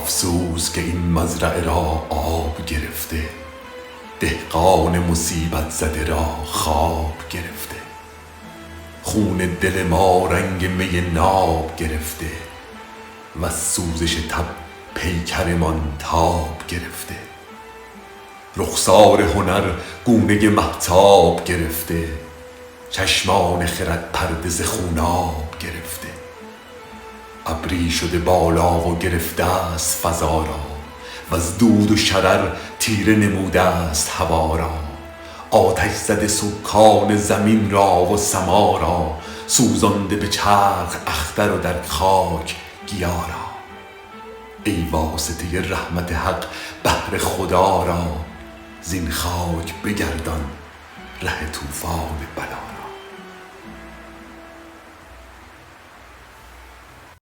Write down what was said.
افسوس که این مزرعه را آب گرفته، دهقان مصیبت زده را خواب گرفته. خون دل ما رنگ می ناب گرفته، و سوزش تب پیکرمان تاب گرفته. رخسار هنر گونه مهتاب گرفته، چشمان خرد پرده ز خوناب گرفته. ابری شده بالا و گرفته است فضا را، وز دود و شرر تیره نموده است هوا را. آتش زده سکان زمین را و سما را، سوزانده به چرخ اختر و در خاک گیا را. ای واسطه رحمت حق بهر خدا را، زین خاک بگردان ره طوفان بلا را.